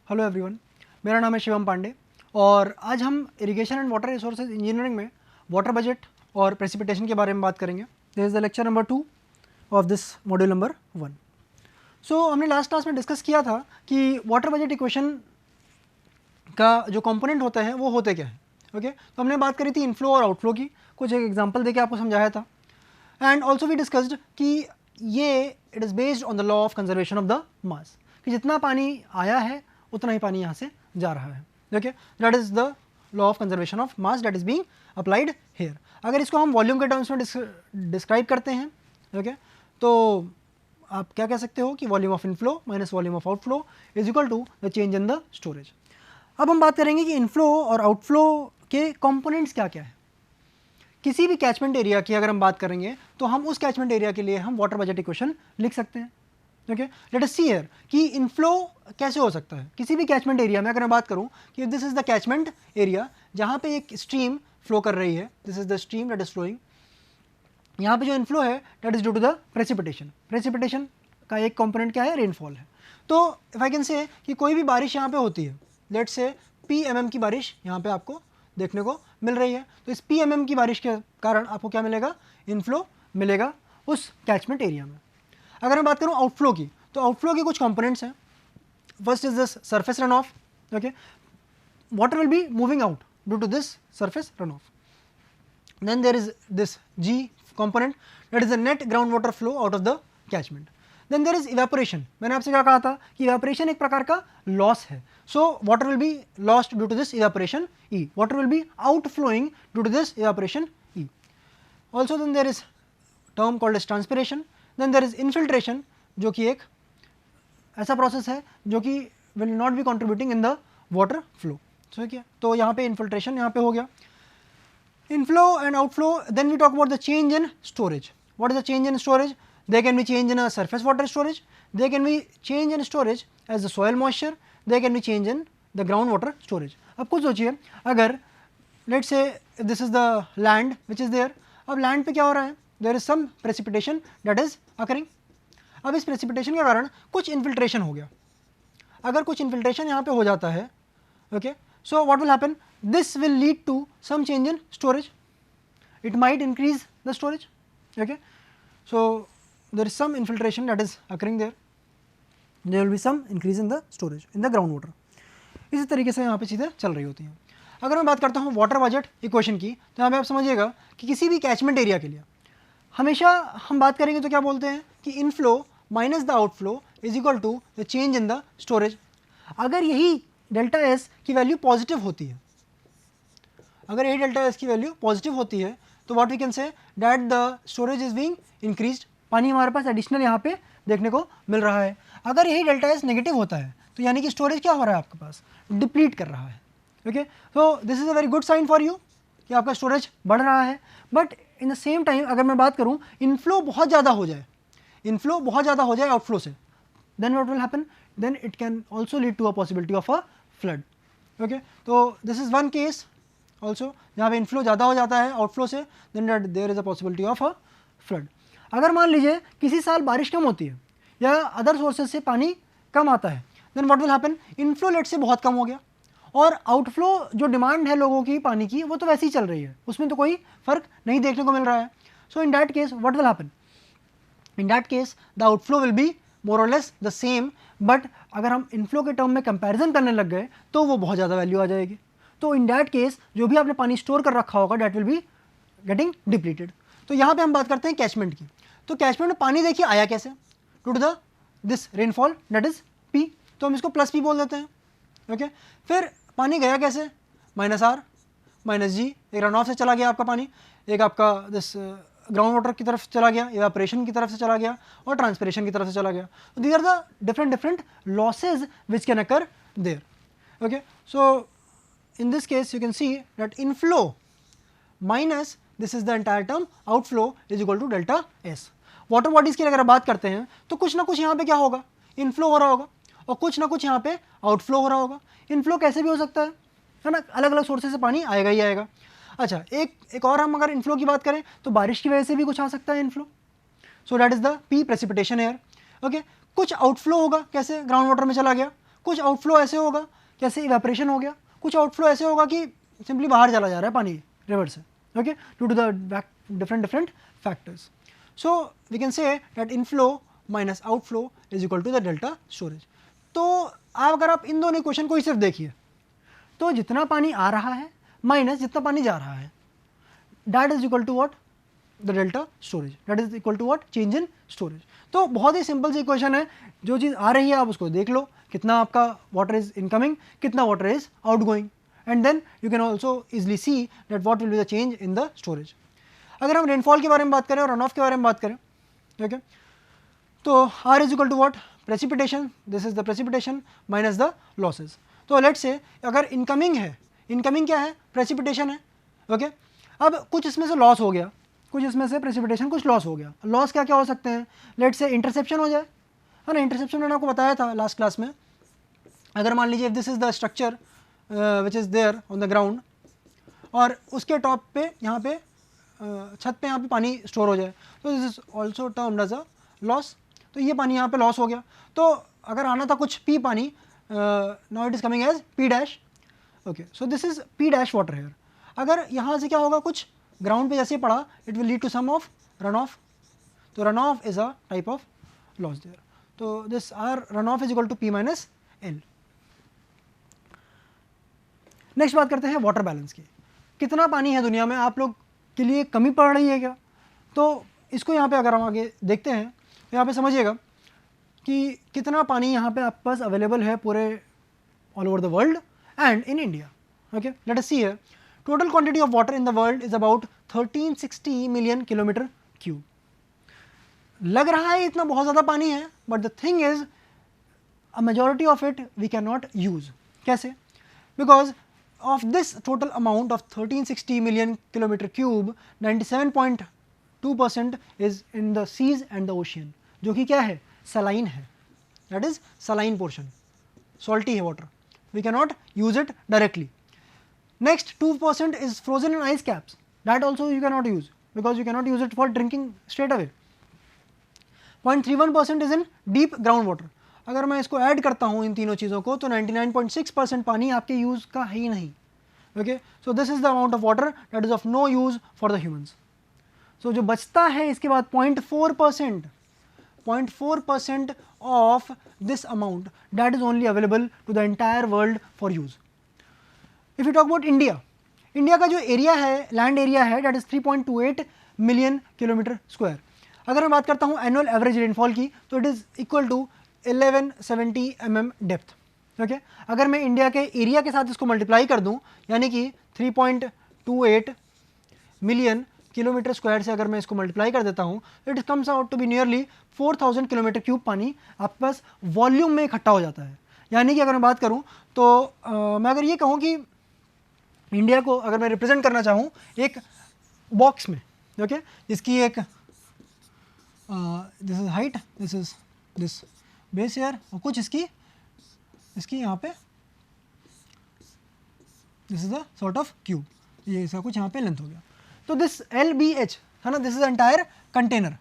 Hello everyone, मेरा नाम है शिवम पांडे और आज हम irrigation and water resources engineering में वाटर बजट और प्रेसिपिटेशन के बारे में बात करेंगे। This is the lecture number 2 of this module number 1। सो हमने लास्ट क्लास में डिस्कस किया था कि वाटर बजट इक्वेशन का जो कंपोनेंट होता है वो होते क्या है। ओके, तो हमने बात करी थी इनफ्लो और आउटफ्लो की, कुछ एक एग्जांपल देके आपको समझाया था। एंड ऑल्सो वी डिस्कस्ड कि ये it is based on the law of conservation of the mass, कि जितना पानी आया है उतना ही पानी यहाँ से जा रहा है। Okay, that is the law of conservation of mass that is being applied here. अगर इसको हम वॉल्यूम के टर्म्स में डिस्क्राइब करते हैं, ओके, तो आप क्या कह सकते हो कि volume of inflow minus volume of outflow is equal to the change in the storage. अब हम बात करेंगे कि इनफ्लो और आउटफ्लो के कंपोनेंट्स क्या क्या है। किसी भी कैचमेंट एरिया की अगर हम बात करेंगे तो हम उस कैचमेंट एरिया के लिए हम वाटर बजट इक्वेशन लिख सकते हैं। Okay, let us see here कि इनफ्लो कैसे हो सकता है किसी भी कैचमेंट एरिया में। अगर मैं बात करूं कि this is the catchment area जहां पे एक स्ट्रीम फ्लो कर रही है, this is the stream that is flowing, यहाँ पे जो इनफ्लो है that is due to the precipitation. Precipitation का एक कंपोनेंट क्या है, रेनफॉल है। तो इफ आई कैन से कि कोई भी बारिश यहाँ पे होती है, लेट से PMM की बारिश यहाँ पे आपको देखने को मिल रही है, तो इस PMM की बारिश के कारण आपको क्या मिलेगा, इनफ्लो मिलेगा उस कैचमेंट एरिया में। अगर मैं बात करूँ आउटफ्लो की, तो आउटफ्लो के कुछ कंपोनेंट्स हैं। First is this surface run off. Okay, water will be moving out due to this surface run off. Then there is this G component, that is the net groundwater flow out of the catchment. Then there is evaporation. मैंने आपसे क्या कहा था कि evaporation एक प्रकार का loss है. So water will be lost due to this evaporation E. Water will be outflowing due to this evaporation E. Also then there is term called as transpiration. Then there is infiltration, जो कि एक ऐसा process है जो कि will not be contributing in the water flow. So क्या, तो यहाँ पे infiltration यहाँ पे हो गया. Inflow and outflow. Then we talk about the change in storage. What is the change in storage? They can be change in a surface water storage, they can be change in storage as the soil moisture, they can be change in the groundwater storage. अब कुछ सोचिए, अगर let's say this is the land which is there, अब land पे क्या हो रहा है, there is some precipitation that is occurring. अब इस precipitation के कारण कुछ infiltration हो गया। अगर कुछ infiltration यहाँ पे हो जाता है, okay, so what will happen, this will lead to some change in storage. It might increase the storage. Okay, so there is some infiltration that is occurring there, there will be some increase in the storage in the groundwater. इसी तरीके से यहाँ पे चीज़ें चल रही होती हैं। अगर मैं बात करता हूँ वाटर बजट इक्वेशन की, तो यहाँ पे आप समझिएगा कि किसी भी कैचमेंट एरिया के लिए हमेशा हम बात करेंगे तो क्या बोलते हैं कि inflow minus the outflow is equal to the change in the storage. अगर यही डेल्टा एस की वैल्यू पॉजिटिव होती है, अगर यही डेल्टा एस की वैल्यू पॉजिटिव होती है, तो what we can say that the storage is being increased, पानी हमारे पास एडिशनल यहाँ पे देखने को मिल रहा है। अगर यही डेल्टा एस नेगेटिव होता है तो यानी कि स्टोरेज क्या हो रहा है, आपके पास डिप्लीट कर रहा है। ओके, तो this is a very good sign for you कि आपका स्टोरेज बढ़ रहा है। But in the same time अगर मैं बात करूँ इनफ्लो बहुत ज़्यादा हो जाए, इनफ्लो बहुत ज़्यादा हो जाए आउटफ्लो से, then what will happen, then it can also lead to a possibility of a flood. Okay, तो this is one case also जहाँ पे इनफ्लो ज़्यादा हो जाता है आउटफ्लो से, then there is a possibility of a flood. अगर मान लीजिए किसी साल बारिश कम होती है या अदर सोर्सेज से पानी कम आता है, then what will happen, inflow late से बहुत कम हो गया और आउटफ्लो जो डिमांड है लोगों की पानी की वो तो वैसे ही चल रही है, उसमें तो कोई फ़र्क नहीं देखने को मिल रहा है। So in that case what will happen, in that case the outflow will be more और लेस द सेम, बट अगर हम इनफ्लो के टर्म में कंपैरिजन करने लग गए तो वो बहुत ज़्यादा वैल्यू आ जाएगी। तो इन दैट केस जो भी आपने पानी स्टोर कर रखा होगा that will be getting depleted. तो यहाँ पे हम बात करते हैं कैचमेंट की। तो कैचमेंट में पानी देखिए आया कैसे, to the this rainfall that is P, तो हम इसको प्लस P बोल देते हैं। ओके, फिर पानी गया कैसे, -R -G, एक रन ऑफ से चला गया आपका पानी, एक आपका दिस ग्राउंड वाटर की तरफ चला गया, इवेपोरेशन की तरफ से चला गया और ट्रांसपिरेशन की तरफ से चला गया। तो these are the different losses which can occur there. Okay, so in this case you can see that inflow minus this is the entire term outflow is equal to delta S. Water bodies की अगर बात करते हैं तो कुछ ना कुछ यहाँ पे क्या होगा, इनफ्लो हो रहा होगा और कुछ ना कुछ यहाँ पे आउटफ्लो हो रहा होगा। इनफ्लो कैसे भी हो सकता है ना, अलग अलग सोर्सेज से पानी आएगा ही आएगा। अच्छा, एक और हम अगर इनफ्लो की बात करें तो बारिश की वजह से भी कुछ आ सकता है inflow, so that is the P precipitation air. Okay, कुछ आउटफ्लो होगा कैसे, ग्राउंड वाटर में चला गया, कुछ आउटफ्लो ऐसे होगा जैसे इवेपोरेशन हो गया, कुछ आउटफ्लो ऐसे होगा कि सिंपली बाहर चला जा रहा है पानी रिवर से, okay, due to the different factors. So we can say that inflow minus outflow is equal to the delta storage. तो अगर आप इन दोनों इक्वेशन को ही सिर्फ देखिए तो जितना पानी आ रहा है माइनस जितना पानी जा रहा है, that is equal to what, the delta storage, that is equal to what, change in storage. तो बहुत ही सिंपल सी इक्वेशन है, जो चीज़ आ रही है आप उसको देख लो, कितना आपका वाटर इज इनकमिंग, कितना water is outgoing, and then you can also easily see that what will be the change in the storage. अगर हम रेनफॉल के बारे में बात करें और रन ऑफ के बारे में बात करें, ओके, तो R is equal to what, precipitation, this is the precipitation minus the losses. तो लेट्स से अगर इनकमिंग है, इनकमिंग क्या है, प्रेसिपिटेशन है, ओके. अब कुछ इसमें से लॉस हो गया, कुछ इसमें से प्रेसिपिटेशन कुछ लॉस हो गया. लॉस क्या क्या हो सकते हैं, लेट्स से इंटरसेप्शन हो जाए, है ना. इंटरसेप्शन मैंने आपको बताया था लास्ट क्लास में. अगर मान लीजिए this is the structure which is there on the ground और उसके टॉप पे यहाँ पे छत पे यहाँ पे पानी स्टोर हो जाए, तो this is also termed as a loss. तो ये पानी यहाँ पे लॉस हो गया. तो अगर आना था कुछ पी पानी, now it is coming as P dash, okay. So this is P dash water here. अगर यहाँ से क्या होगा, कुछ ग्राउंड पे जैसे ही पड़ा, it will lead to some of run off. तो run off is a type of loss there. तो this are run off is equal to P minus L. Next बात करते हैं वाटर बैलेंस की. कितना पानी है दुनिया में, आप लोग के लिए कमी पड़ रही है क्या? तो इसको यहाँ पे अगर हम आगे देखते हैं तो यहाँ पे समझिएगा कि कितना पानी यहाँ पे आपके पास अवेलेबल है पूरे all over the world and in India. Okay, let us see here. Total quantity of water in the world is about 1360 million kilometre cube. लग रहा है इतना बहुत ज़्यादा पानी है, but the thing is a majority of it we can not use. कैसे? Because of this total amount of 1360 million kilometer cube, 97.2% is in the seas and the ocean, जो कि क्या है, saline है, that is saline portion, salty है water, we cannot use it directly. Next 2% is frozen in ice caps, that also you cannot use because you cannot use it for drinking straight away. 0.31% is in deep groundwater. अगर मैं इसको add करता हूँ इन तीनों चीज़ों को तो 99.6% पानी आपके यूज़ का है ही नहीं. Okay, so this is the amount of water that is of no use for the humans. So जो बचता है इसके बाद 0.4% of this amount that is only available to the entire world for use. If you talk about India, India का जो area है, land area है, that is 3.28 million kilometre square. अगर मैं बात करता हूँ एनुअल एवरेज रेनफॉल की तो it is equal to 1170 mm depth. Okay, अगर मैं इंडिया के एरिया के साथ इसको मल्टीप्लाई कर दूं, यानी कि 3.28 मिलियन किलोमीटर स्क्वायर से अगर मैं इसको मल्टीप्लाई कर देता हूं, it comes out to be nearly 4000 kilometre cube पानी आपके पास वॉल्यूम में इकट्ठा हो जाता है. यानी कि अगर मैं बात करूं तो मैं अगर ये कहूं कि इंडिया को अगर मैं रिप्रेजेंट करना चाहूँ एक बॉक्स में, ओके, जिसकी एक this is height, this is this base air और कुछ इसकी यहाँ पे this is the sort of cube, ये इसका कुछ यहाँ पे लेंथ हो गया. तो दिस LBH है ना, दिस इज एंटायर कंटेनर.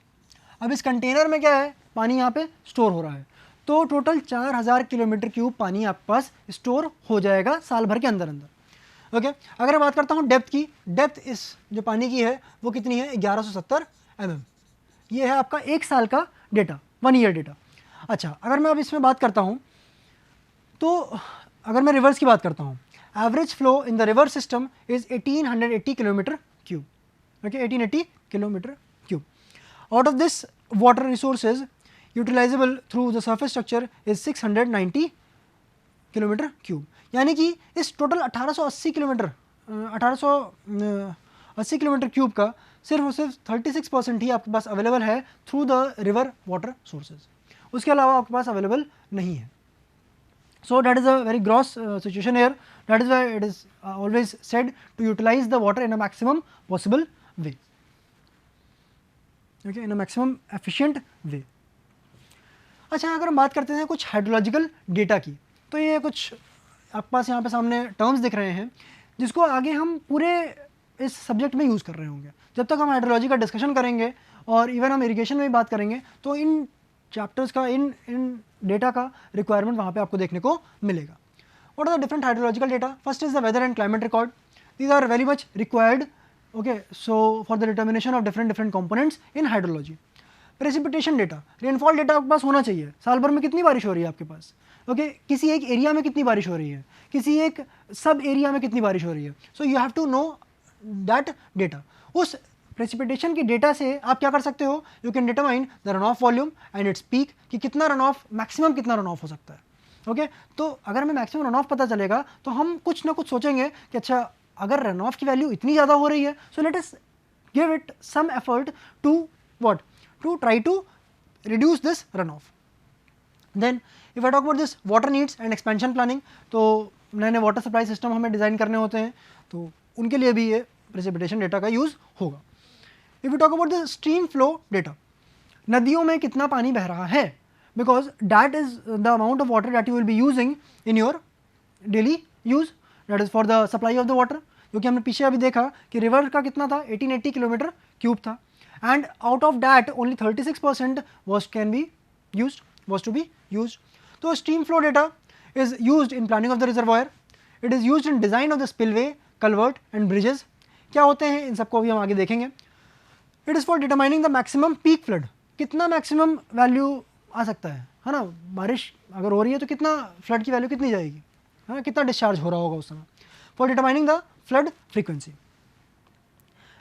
अब इस कंटेनर में क्या है, पानी यहाँ पे स्टोर हो रहा है. तो टोटल 4000 किलोमीटर क्यूब पानी आपके पास स्टोर हो जाएगा साल भर के अंदर अंदर. ओके, अगर मैं बात करता हूँ डेप्थ की, डेप्थ इस जो पानी की है वो कितनी है, 1170 mm. ये है आपका एक साल का डेटा, 1 ईयर डेटा. अच्छा, अगर मैं अब इसमें बात करता हूँ तो अगर मैं रिवर्स की बात करता हूँ, average flow in the river system is 1880 kilometre cube. Okay, 1880 kilometre cube. Out of this water resources utilisable through the surface structure is 690 kilometre cube. यानी कि इस टोटल 1880 किलोमीटर क्यूब का सिर्फ और सिर्फ 36% ही आपके पास अवेलेबल है through the river water sources. उसके अलावा आपके पास अवेलेबल नहीं है. So that is a very gross situation here. That is why it is always said to utilize the water in a maximum possible way. Okay, in a maximum efficient way. अच्छा, अगर हम बात करते हैं कुछ hydrological data की, तो ये कुछ आपके पास यहाँ पे सामने टर्म्स दिख रहे हैं जिसको आगे हम पूरे इस सब्जेक्ट में यूज़ कर रहे होंगे. जब तक हम हाइड्रोलॉजी का डिस्कशन करेंगे और इवन हम इरिगेशन में भी बात करेंगे तो इन चैप्टर्स का इन डेटा का रिक्वायरमेंट वहाँ पे आपको देखने को मिलेगा. What are the different hydrological data? First is the weather and climate record. These are very much required, okay, so for the determination of different components in hydrology. Precipitation data, rainfall data आपके पास होना चाहिए. साल भर में कितनी बारिश हो रही है आपके पास, okay, किसी एक एरिया में कितनी बारिश हो रही है, किसी एक सब एरिया में कितनी बारिश हो रही है. So you have to know that data. उस precipitation के डेटा से आप क्या कर सकते हो, you can determine the runoff volume and its peak, कि कितना runoff, maximum कितना runoff हो सकता है. ओके तो अगर हमें मैक्सिमम रन ऑफ पता चलेगा तो हम कुछ ना कुछ सोचेंगे कि अच्छा अगर रन ऑफ की वैल्यू इतनी ज़्यादा हो रही है, so let us give it some effort to what, to try to reduce this run off. Then if I talk about this water needs and expansion planning, तो नए नए वाटर सप्लाई सिस्टम हमें design करने होते हैं, तो उनके लिए भी ये प्रेसिपिटेशन डेटा का यूज़ होगा. If you talk about the stream flow data, नदियों में कितना पानी बह रहा है, because that is the amount of water that you will be using in your daily use, that is for the supply of the water. क्योंकि हमने पीछे अभी देखा कि रिवर का कितना था, 1880 किलोमीटर क्यूब था, and out of that only 36% was to be used. तो stream flow data is used in planning of the reservoir, it is used in design of the spillway, culvert and bridges. क्या होते हैं इन सबको अभी हम आगे देखेंगे. It is for determining the maximum peak flood, कितना मैक्सिमम वैल्यू आ सकता है ना, बारिश अगर हो रही है तो कितना फ्लड की वैल्यू कितनी जाएगी, है ना, कितना डिस्चार्ज हो रहा होगा उस समय. For determining the flood frequency.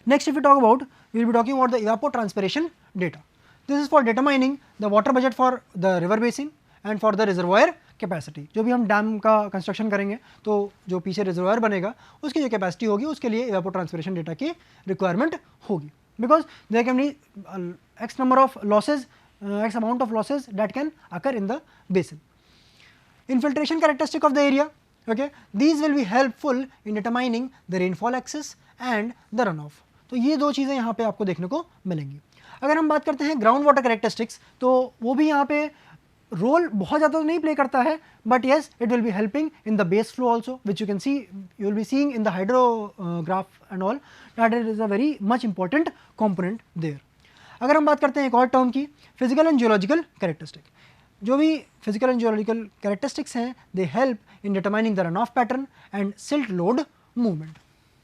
Next if you talk about, we will be talking about the evapotranspiration data. This is for determining the water budget for the river basin and for the reservoir capacity. जो भी हम dam का construction करेंगे तो जो पीछे reservoir बनेगा उसकी जो कैपेसिटी होगी उसके लिए इवापोट्रांसपिरेशन डेटा की रिक्वायरमेंट होगी, because there can be X number of losses, x amount of losses that can occur in the basin. Infiltration characteristic of the area, okay, these will be helpful in determining the rainfall axis and the runoff. तो ये दो चीज़ें यहाँ पे आपको देखने को मिलेंगी. अगर हम बात करते हैं ग्राउंड वाटर कैरेक्टरिस्टिक्स, तो वो भी यहाँ पे रोल बहुत ज़्यादा नहीं प्ले करता है, but yes it will be helping in the base flow also, which you can see, you will be seeing in the hydrograph and all, that is a very much important component there. अगर हम बात करते हैं एक और term की, physical and geological characteristic, जो भी फिजिकल एंड जियोलॉजिकल कैरेक्टरिस्टिक्स हैं, they help in determining the run off pattern and silt load movement.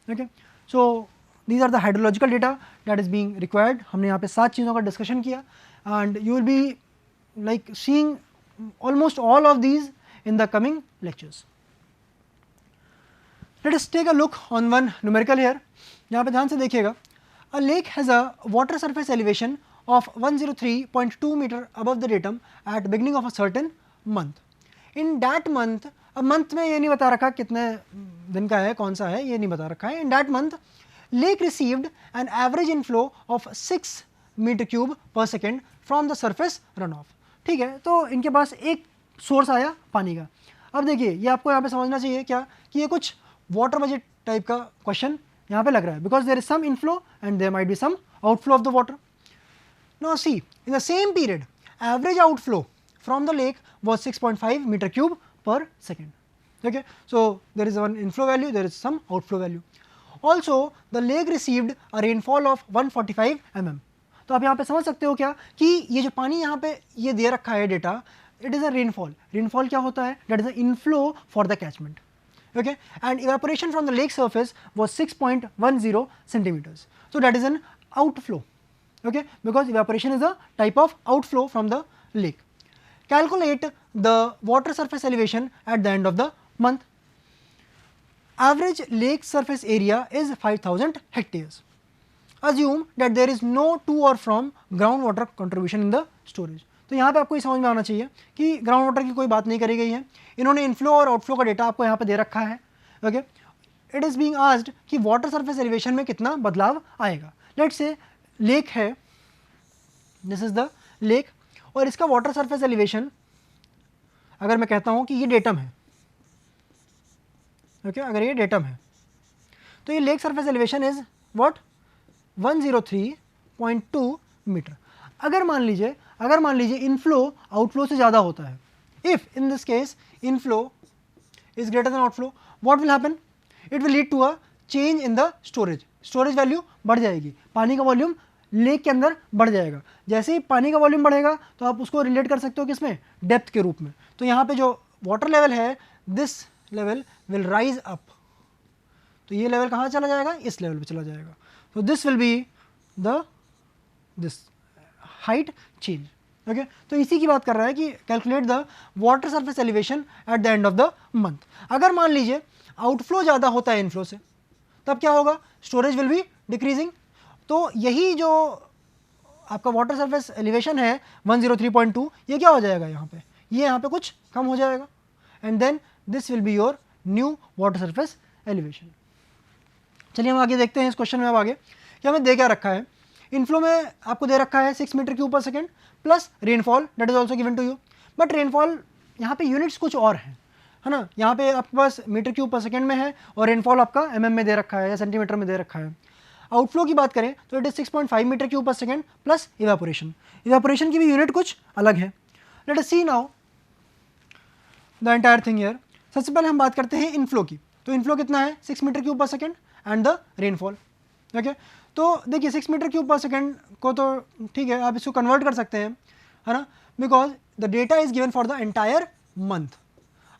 Okay, so these are the hydrological data that is being required. हमने यहाँ पे 7 चीज़ों का discussion किया, and you will be like seeing almost all of these in the coming lectures. Let us take a look on one numerical here. यहाँ पे ध्यान से देखिएगा. A lake has a water surface elevation of 103.2 meter above the datum at beginning of a certain month. In that month, अब month में ये नहीं बता रखा कितने दिन का है, कौन सा है, ये नहीं बता रखा है. In that month, lake received an average inflow of 6 meter cube per second from the surface runoff. ठीक है, तो इनके पास एक सोर्स आया पानी का. अब देखिए, ये आपको यहाँ पे समझना चाहिए क्या, कि ये कुछ वाटर बजट टाइप का क्वेश्चन यहाँ पे लग रहा है, because there is some inflow and there might be some outflow of the water. Now see, in the same period average outflow from the lake was 6.5 metre cube per second. Okay, so there is one inflow value, there is some outflow value. Also, the lake received a rainfall of 145 mm. तो आप यहाँ पे समझ सकते हो क्या, कि ये जो पानी यहाँ पे ये दे रखा है data, it is a rainfall. Rainfall क्या होता है, that is a inflow for the catchment. Okay, and evaporation from the lake surface was 6.10 centimeters. So that is an outflow. Okay, because evaporation is a type of outflow from the lake. Calculate the water surface elevation at the end of the month. Average lake surface area is 5,000 hectares. Assume that there is no to or from groundwater contribution in the storage. तो यहाँ पे आपको ये समझ में आना चाहिए कि ग्राउंड वाटर की कोई बात नहीं करी गई है. इन्होंने इनफ्लो और आउटफ्लो का डेटा आपको यहाँ पे दे रखा है. Okay, it is being asked कि वाटर सरफेस एलिवेशन में कितना बदलाव आएगा. लेट्स से लेक है, दिस इज द लेक, और इसका वाटर सरफेस एलिवेशन अगर मैं कहता हूँ कि ये डेटम है, ओके, अगर ये डेटम है, तो ये lake surface elevation is what, 103.2 metre. अगर मान लीजिए इनफ्लो आउटफ्लो से ज़्यादा होता है, if in this case inflow is greater than outflow, what will happen, it will lead to a change in the storage. Storage value बढ़ जाएगी, पानी का वॉल्यूम लेक के अंदर बढ़ जाएगा। जैसे ही पानी का वॉल्यूम बढ़ेगा तो आप उसको रिलेट कर सकते हो किसमें, डेप्थ के रूप में। तो यहाँ पे जो वाटर लेवल है, this level will rise up, तो ये लेवल कहाँ चला जाएगा, इस लेवल पे चला जाएगा। तो this will be the this height change. Okay, तो इसी की बात कर रहा है कि calculate the water surface elevation at the end of the month. अगर मान लीजिए आउटफ्लो ज़्यादा होता है इनफ्लो से, तब क्या होगा, स्टोरेज विल बी डिक्रीजिंग। तो यही जो आपका वाटर सरफेस एलिवेशन है 103.2, ये क्या हो जाएगा यहाँ पे, ये यहाँ पे कुछ कम हो जाएगा, and then this will be your new water surface elevation. चलिए हम आगे देखते हैं इस क्वेश्चन में। अब आगे क्या हमें दे क्या रखा है, इनफ्लो में आपको दे रखा है 6 metre cube per second plus rainfall that is also given to you. But rainfall यहाँ पे यूनिट्स कुछ और हैं, है ना, यहाँ पे आपके पास मीटर क्यूब पर सेकेंड में है और रेनफॉल आपका mm में दे रखा है या सेंटीमीटर में दे रखा है। आउटफ्लो की बात करें तो it is 6.5 metre cube per second plus evaporation. Evaporation की भी यूनिट कुछ अलग है। Let us see now the entire thing here. सबसे पहले हम बात करते हैं इनफ्लो की। तो इनफ्लो कितना है, 6 metre cube per second and the rainfall. Okay, तो देखिए 6 मीटर क्यूब पर सेकेंड को तो ठीक है, आप इसको कन्वर्ट कर सकते हैं, है ना, because the data is given for the entire month.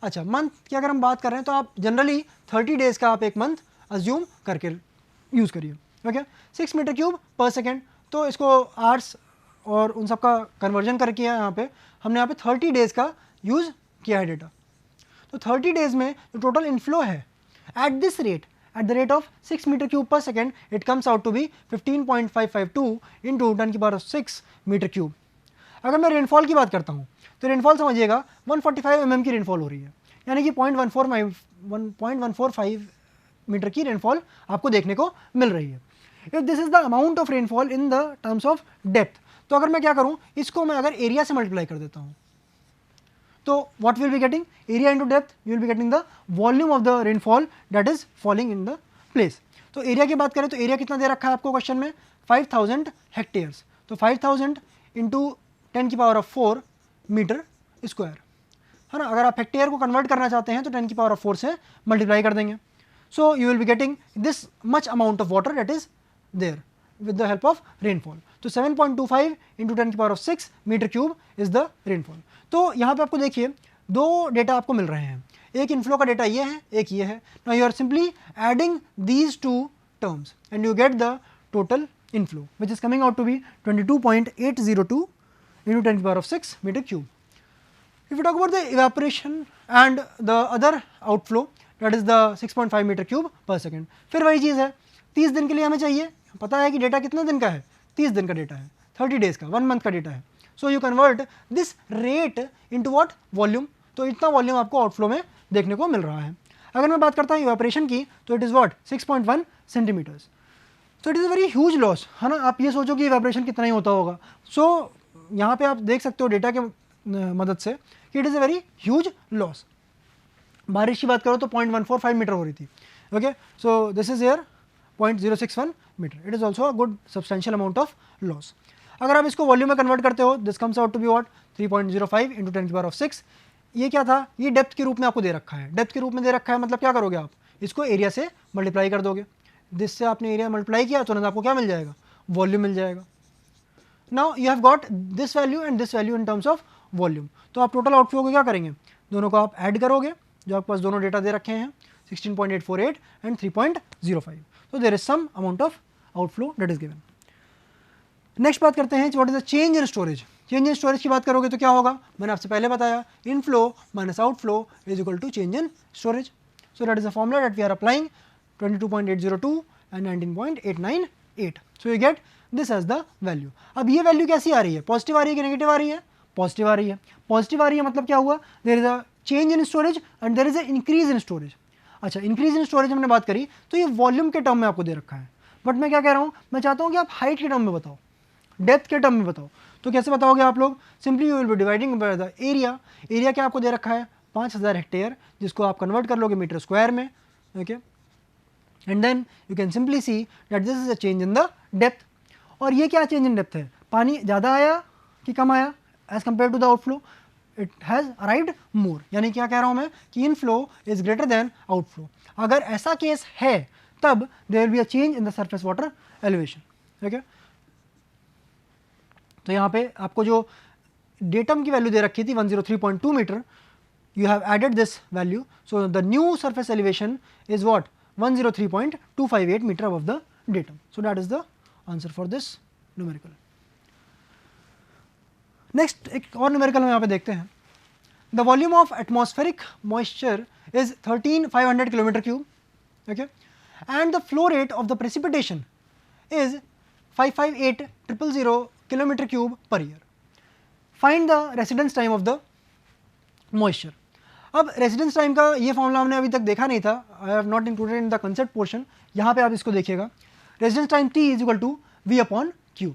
अच्छा, मंथ की अगर हम बात कर रहे हैं तो आप जनरली 30 डेज का आप एक मंथ अज्यूम करके यूज़ करिए। Okay, 6 metre cube per second, तो इसको आवर्स और उन सब का कन्वर्जन करके यहाँ पे हमने यहाँ पे 30 डेज़ का यूज़ किया है डेटा। तो 30 डेज़ में जो टोटल इनफ्लो है at this rate, at the rate of 6 meter cube per second, it comes out to be 15.552 into 10 की पावर 6 मीटर क्यूब। अगर मैं रेनफॉल की बात करता हूँ तो रेनफॉल समझिएगा 145 mm की रेनफॉल हो रही है, यानी कि 0.145 मीटर की रेनफॉल आपको देखने को मिल रही है। If this is the amount of rainfall in the terms of depth, तो अगर मैं क्या करूँ, इसको मैं अगर एरिया से मल्टीप्लाई कर देता हूँ तो what will be getting, area into depth, you will be getting the volume of the rainfall that is falling in the place। तो एरिया की बात करें तो एरिया कितना दे रखा है आपको क्वेश्चन में, 5000 हेक्टेयर्स। तो 5000 इंटू 10 की पावर ऑफ 4 मीटर स्क्वायर, है ना। अगर आप हेक्टेयर को कन्वर्ट करना चाहते हैं तो 10 की पावर ऑफ 4 से मल्टीप्लाई कर देंगे। So you will be getting this much amount of water that is there with the help of rainfall। तो 7.25 into 10 की power of 6 metre cube is the rainfall. तो यहाँ पे आपको देखिए दो डेटा आपको मिल रहे हैं, एक इनफ्लो का डेटा ये है, एक ये है। Now you are simply adding these two terms and you get the total inflow which is coming out to be 22.802 into 10 की power of 6 metre cube. If you talk about the evaporation and the other outflow, that is the 6.5 metre cube per second, फिर वही चीज़ है, 30 दिन के लिए हमें चाहिए, पता है कि डेटा कितने दिन का है, 30 दिन का डेटा है, 30 डेज का, 1 मंथ का डेटा है। So you convert this rate into what, volume. तो इतना वॉल्यूम आपको आउटफ्लो में देखने को मिल रहा है। अगर मैं बात करता हूँ इवेपोरेशन की तो इट इज़ व्हाट 6.1 सेंटीमीटर्स। तो it is a very huge loss, है ना। आप ये सोचो कि इवेपोरेशन कितना ही होता होगा। सो यहाँ पे आप देख सकते हो डेटा के मदद से कि it is a very huge loss. बारिश की बात करो तो 0.145 मीटर हो रही थी। Okay, so this is here 0.061 metre, it is also a good substantial amount of loss. अगर आप इसको वॉल्यूम में कन्वर्ट करते हो, this comes out to be what 3.05 into 10 की पावर ऑफ 6। ये क्या था, ये डेप्थ के रूप में आपको दे रखा है, डेप्थ के रूप में दे रखा है, मतलब क्या करोगे आप, इसको एरिया से मल्टीप्लाई कर दोगे। दिस से आपने एरिया मल्टीप्लाई किया तो आपको क्या मिल जाएगा, वॉल्यूम मिल जाएगा। Now you have got this value and this value in terms of volume. तो आप टोटल आउटफ्लो को क्या करेंगे, दोनों को आप ऐड करोगे, जो आपके पास दोनों डेटा दे रखे हैं 16.848 एंड 3.05। तो there is some amount of outflow that is given. Next बात करते हैं what is the change in storage. Change in storage की बात करोगे तो क्या होगा, मैंने आपसे पहले बताया, inflow minus outflow is equal to change in storage. So that is the formula that we are applying 22.802 and 19.898। So you get this as the value. अब ये वैल्यू कैसी आ रही है, पॉजिटिव आ रही है कि नेगेटिव आ रही है, पॉजिटिव आ रही है। पॉजिटिव आ रही है मतलब क्या हुआ, there is a change in storage and there is a increase in storage. अच्छा, इंक्रीज इन स्टोरेज हमने बात करी तो ये वॉल्यूम के टर्म में आपको दे रखा है, बट मैं क्या कह रहा हूँ, मैं चाहता हूँ कि आप हाइट के टर्म में बताओ, डेप्थ के टर्म में बताओ। तो कैसे बताओगे आप लोग, simply you will B dividing by the area. Area क्या आपको दे रखा है 5000 हेक्टेयर, जिसको आप कन्वर्ट कर लोगे मीटर स्क्वायर में। Okay, and then you can simply see that this is a change in the depth. और ये क्या चेंज इन डेप्थ है, पानी ज़्यादा आया कि कम आया as compare to the outflow, it has arrived more. यानी क्या कह रहा हूँ मैं कि inflow is greater than outflow. अगर ऐसा केस है तब there will be a change in the surface water elevation. Okay, तो यहाँ पे आपको जो डेटम की वैल्यू दे रखी थी 103.2 metre, you have added this value, so the new surface elevation is what 103.258 meter above the datum. So that is the answer for this numerical. Next एक और numerical हम यहाँ पे देखते हैं. The volume of atmospheric moisture is 13,500 kilometer cube, okay, and the flow rate of the precipitation is 558,000 kilometer cube per year. Find the residence time of the moisture. अब residence time का ये formula हमने अभी तक देखा नहीं था, I have not included in the concept portion. यहाँ पे आप इसको देखिएगा. Residence time T is equal to V upon Q.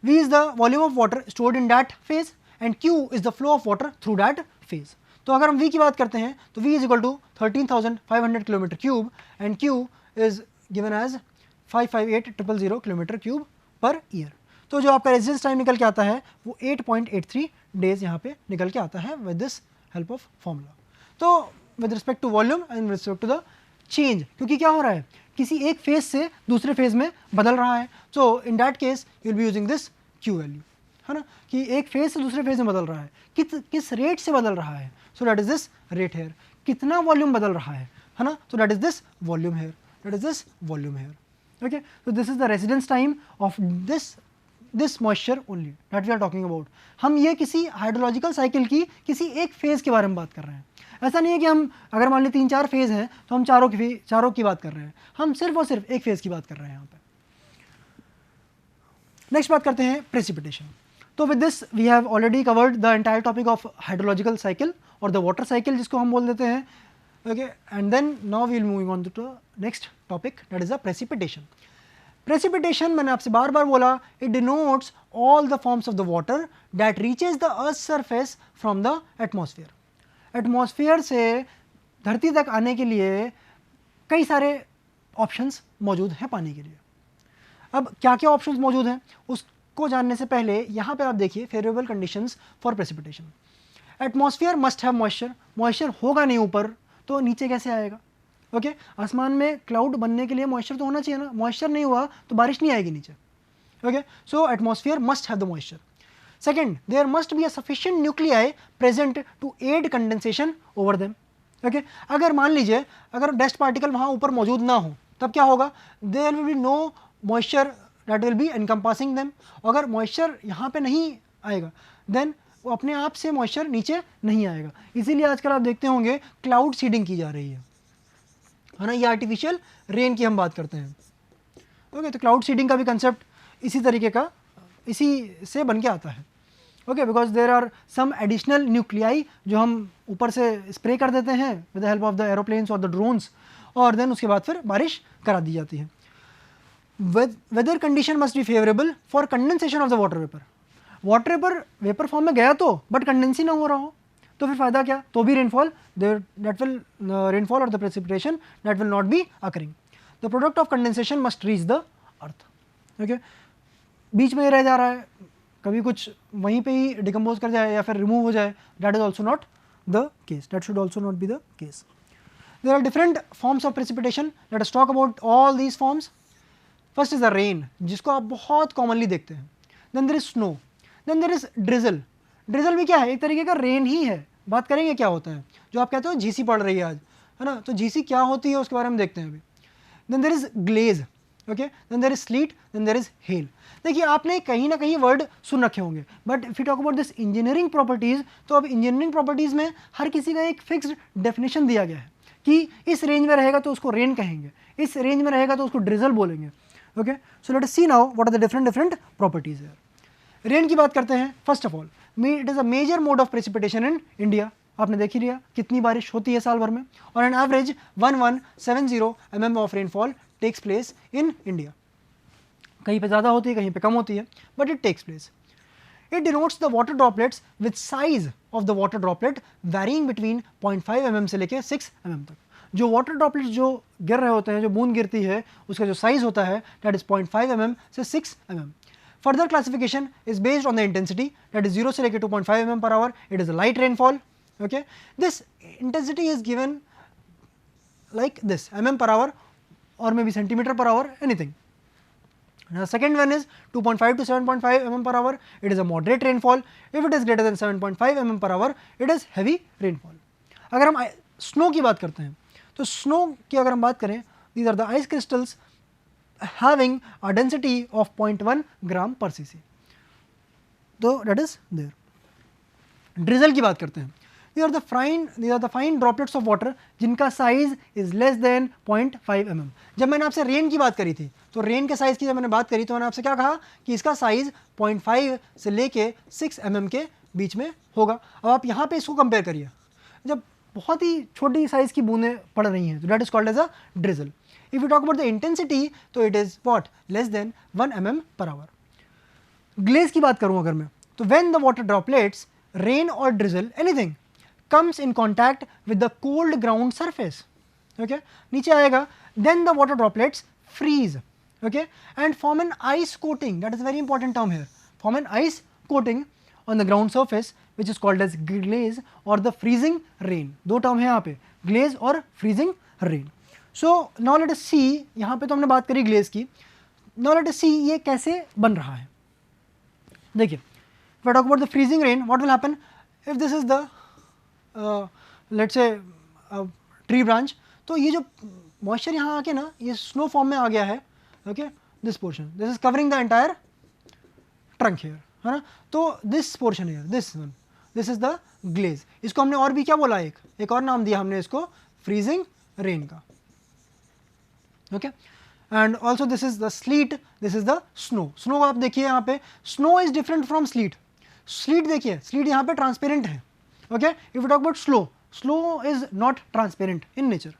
V is the volume of water stored in that phase and Q is the flow of water through that phase. तो अगर हम V की बात करते हैं तो V is equal to 13,500 kilometre cube and Q is given as 558,000 kilometre cube per year. तो जो आपका रेजिडेंस टाइम निकल के आता है वो 8.83 डेज यहाँ पे निकल के आता है with this help of formula. तो with respect to volume and respect to the change, क्योंकि क्या हो रहा है, किसी एक फेज से दूसरे फेज में बदल रहा है, so in that case you will be using this Q value, है ना, कि एक फेज से दूसरे फेज में बदल रहा है, किस रेट से बदल रहा है, so that is this rate here. कितना वॉल्यूम बदल रहा है ना, so that is this volume here, that is this volume here. Okay, so this is the residence time of this moisture only that we are talking about. हम ये किसी hydrological cycle की किसी एक फेज़ के बारे में बात कर रहे हैं. ऐसा नहीं है कि हम अगर मान ली 3-4 फेज़ हैं तो हम चारों की बात कर रहे हैं. हम सिर्फ और सिर्फ एक फेज़ की बात कर रहे हैं यहाँ पे. नेक्स्ट बात करते हैं प्रेसिपिटेशन. तो with this we have already covered the entire topic of hydrological cycle और द वाटर साइकिल जिसको हम बोल देते हैं. Okay, and then now we will moving on to the next topic that is the precipitation. Precipitation, मैंने आपसे बार बार बोला, it denotes all the forms of the water that reaches the earth's surface from the atmosphere. Atmosphere से धरती तक आने के लिए कई सारे ऑप्शंस मौजूद हैं पानी के लिए. अब क्या क्या ऑप्शंस मौजूद हैं उसको जानने से पहले यहाँ पे आप देखिए favourable conditions for precipitation. Atmosphere must have moisture. Moisture होगा नहीं ऊपर तो नीचे कैसे आएगा. ओके, आसमान में क्लाउड बनने के लिए मॉइस्चर तो होना चाहिए ना. मॉइस्चर नहीं हुआ तो बारिश नहीं आएगी नीचे. Okay, so atmosphere must have the moisture. Second, there must be a sufficient nuclei present to aid condensation over them. Okay, अगर मान लीजिए अगर डस्ट पार्टिकल वहाँ ऊपर मौजूद ना हो तब क्या होगा, there will be no moisture that will be encompassing them. अगर मॉइस्चर यहाँ पे नहीं आएगा देन वो अपने आप से मॉइस्चर नीचे नहीं आएगा. इसीलिए आजकल आप देखते होंगे क्लाउड सीडिंग की जा रही है ना. ये आर्टिफिशियल रेन की हम बात करते हैं. ओके, तो क्लाउड सीडिंग का भी कंसेप्ट इसी तरीके का इसी से बन के आता है. Okay, because there are some additional nuclei जो हम ऊपर से स्प्रे कर देते हैं with the help of the aeroplanes और द ड्रोन्स, और देन उसके बाद फिर बारिश करा दी जाती है. Weather condition must be favourable for condensation of the water vapour. Water vapour form में गया तो बट कंडेंस ही ना हो रहा हो तो फिर फायदा क्या. तो भी रेनफॉल रेनफॉल और the precipitation that will not be occurring. The product of condensation must reach the earth. Okay, बीच में ही रह जा रहा है, कभी कुछ वहीं पे ही डिकम्पोज कर जाए या फिर रिमूव हो जाए, that is also not the case. That should also not be the case. There are different forms of precipitation. Let us talk about all these forms. First is the rain जिसको आप बहुत commonly देखते हैं. Then there is snow. Then there is drizzle. Drizzle भी क्या है, एक तरीके का रेन ही है. बात करेंगे क्या होता है, जो आप कहते हो जीसी पढ़ रही है आज, है ना, तो जीसी क्या होती है उसके बारे में देखते हैं अभी. Then there is glaze. Okay, then there is sleet. Then there is hail. देखिए आपने कहीं ना कहीं वर्ड सुन रखे होंगे, but if you talk about this engineering properties, तो अब इंजीनियरिंग प्रॉपर्टीज़ में हर किसी का एक फिक्स्ड डेफिनेशन दिया गया है कि इस रेंज में रहेगा तो उसको रेन कहेंगे, इस रेंज में रहेगा तो उसको ड्रिजल बोलेंगे. Okay, so let us see now what are the different properties है. रेन की बात करते हैं. First of all it is a major mode of precipitation in India. आपने देख ही लिया कितनी बारिश होती है साल भर में, और an average 1170 mm of rainfall takes place in India. कहीं पे ज़्यादा होती है, कहीं पे कम होती है, but it takes place. It denotes the water droplets with size of the water droplet varying between 0.5 mm से लेकर 6 mm तक. जो वाटर ड्रॉपलेट्स जो गिर रहे होते हैं, जो बूंद गिरती है, उसका जो साइज होता है दैट इज 0.5 mm से 6 mm. Further classification is based on the intensity, that is 0 से लेकर 2.5 mm per hour. It is a light rainfall. Okay, this intensity is given like this mm per hour or maybe centimeter per hour, anything. Second one is 2.5 to 7.5 mm per hour. It is a moderate rainfall. If it is greater than 7.5 mm per hour, it is heavy rainfall. अगर हम snow की बात करते हैं तो snow की अगर हम बात करें, these are the ice crystals having a density of 0.1 gram per cc. तो that is there. ड्रिजल की बात करते हैं, these are the fine droplets of water जिनका size is less than 0.5 mm. जब मैंने आपसे रेन की बात करी थी तो रेन के साइज की जब मैंने बात करी तो मैंने आपसे क्या कहा कि इसका साइज 0.5 से लेके 6 mm के बीच में होगा. अब आप यहाँ पे इसको कंपेयर करिए, जब बहुत ही छोटी साइज की बूंदें पड़ रही हैं तो that is called as a drizzle. If you talk about the intensity तो it is what less than 1 mm per hour. Glaze की बात करूँ अगर मैं, तो when the water droplets, rain और drizzle anything comes in contact with the cold ground surface, okay, नीचे आएगा, then the water droplets freeze, okay, and form an ice coating. That is a very important term here. Form an ice coating on the ground surface which is called as glaze or the freezing rain. दो term है यहाँ पे, glaze और freezing rain. So now let us see, यहाँ पे तो हमने बात करी glaze की. Now let us see ये कैसे बन रहा है. देखिए, if I talk about the freezing rain, what will happen if this is the let's say tree branch, तो ये जो मॉइस्चर यहाँ आके ना ये स्नो फॉर्म में आ गया है, okay, this portion, this is covering the entire trunk here, है ना. तो this portion here, this one, this is the glaze. इसको हमने और भी क्या बोला, एक और नाम दिया हमने इसको, फ्रीजिंग रेन का, okay. And also this is the slit, this is the snow. Snow आप देखिए यहाँ पे, snow is different from slit. Slit देखिए, स्लीट यहाँ पे ट्रांसपेरेंट है, okay. If we talk about slow is not transparent in nature,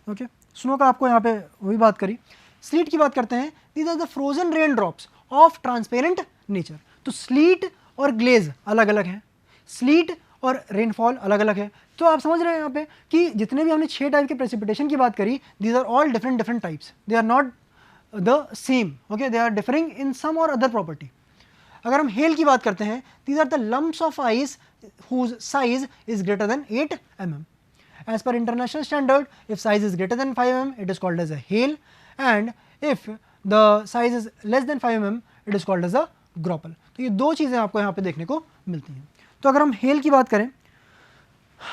okay. Snow का आपको यहाँ पे वही बात करी. Sleet की बात करते हैं, these are the frozen rain drops of transparent nature. तो sleet और glaze अलग अलग हैं, sleet और rainfall अलग अलग है. तो आप समझ रहे हैं यहाँ पे कि जितने भी हमने 6 टाइप के precipitation की बात करी, these are all different types. They are not the same, okay. They are differing in some or other property. अगर हम हेल की बात करते हैं, these are the lumps of ice whose size is greater than 8 mm. As per international standard, if size is greater than 5 mm, it is called as a hail, and if the size is less than 5 mm, it is called as a ग्रोपल. तो ये दो चीज़ें आपको यहाँ पे देखने को मिलती हैं. तो अगर हम हेल की बात करें,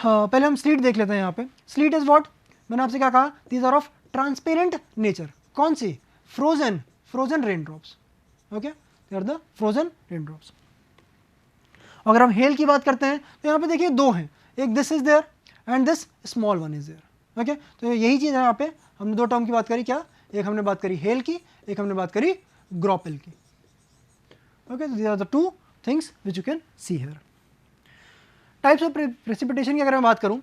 पहले हम स्लीट देख लेते हैं. यहाँ पे स्लीट इज व्हाट, मैंने आपसे क्या कहा, these are of transparent nature. कौन सी, frozen rain drops, okay, they are the frozen rain drops. अगर हम हेल की बात करते हैं तो यहाँ पे देखिए दो हैं, एक this is there and this small one is there, okay. तो यही चीज़ है, यहाँ पे हमने दो टर्म की बात करी, क्या, एक हमने बात करी हेल की, एक हमने बात करी ग्रोपल की, okay. These are the two things which you can see here. Types of precipitation की अगर मैं बात करूँ,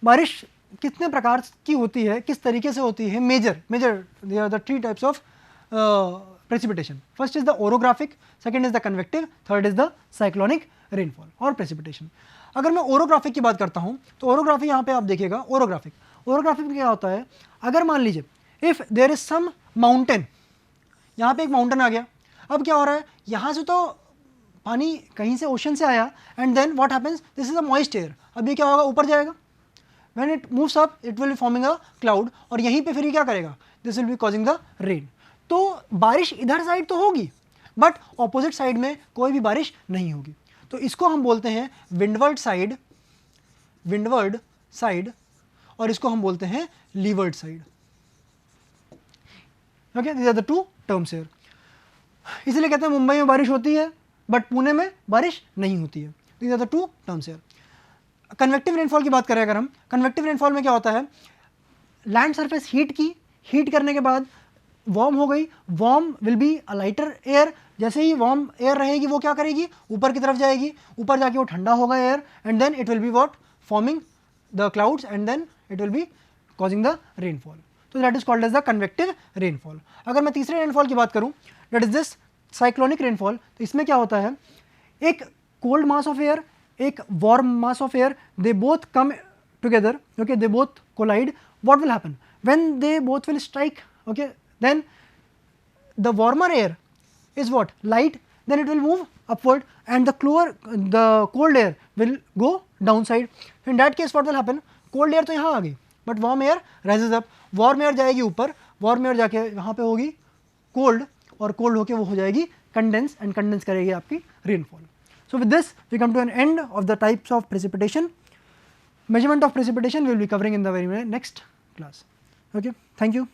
बारिश कितने प्रकार की होती है, किस तरीके से होती है, major they are the 3 types of precipitation. First is the orographic, second is the convective, third is the cyclonic rainfall और precipitation. अगर मैं orographic की बात करता हूँ तो orography यहाँ पे आप देखिएगा, orographic में क्या होता है, अगर मान लीजिए if there is some mountain, यहाँ पे एक mountain आ गया, अब क्या हो रहा है, यहाँ से तो पानी कहीं से ओशन से आया and then what happens, this is a moist air, अब ये क्या होगा, ऊपर जाएगा, when it moves up it will be forming a cloud और यहीं पे फिर ये क्या करेगा, this will be causing the rain. तो बारिश इधर साइड तो होगी बट ऑपोजिट साइड में कोई भी बारिश नहीं होगी, तो इसको हम बोलते हैं विंडवर्ड साइड और इसको हम बोलते हैं leeward side, okay. These are the 2 terms here. इसलिए कहते हैं मुंबई में बारिश होती है बट पुणे में बारिश नहीं होती है. These are the 2 terms here. Convective rainfall की बात करें अगर हम, कन्वेक्टिव रेनफॉल में क्या होता है, लैंड सरफेस हीट करने के बाद वार्म हो गई, warm will be a lighter air. जैसे ही वार्म एयर रहेगी वो क्या करेगी, ऊपर की तरफ जाएगी, ऊपर जाके वो ठंडा होगा air and then it will be what, forming the clouds and then it will be causing the rainfall. तो that is called as the convective rainfall. अगर मैं तीसरे रेनफॉल की बात करूँ, that is this cyclonic rainfall. तो इसमें क्या होता है, एक कोल्ड मास ऑफ एयर, एक warm mass of air, they both come together, okay, they both collide. What will happen when they both will strike, okay, then the warmer air is what, light, then it will move upward and the cold air will go downside. In that case what will happen, cold air तो यहाँ आ गई but warm air rises up, warm air जाएगी ऊपर, warm air जाके वहाँ पे होगी cold, और कोल्ड होके वो हो जाएगी कंडेंस, एंड कंडेंस करेगी आपकी rainfall. So with this we come to an end of the types of precipitation. Measurement of precipitation we will be covering in the very next class. Okay, thank you.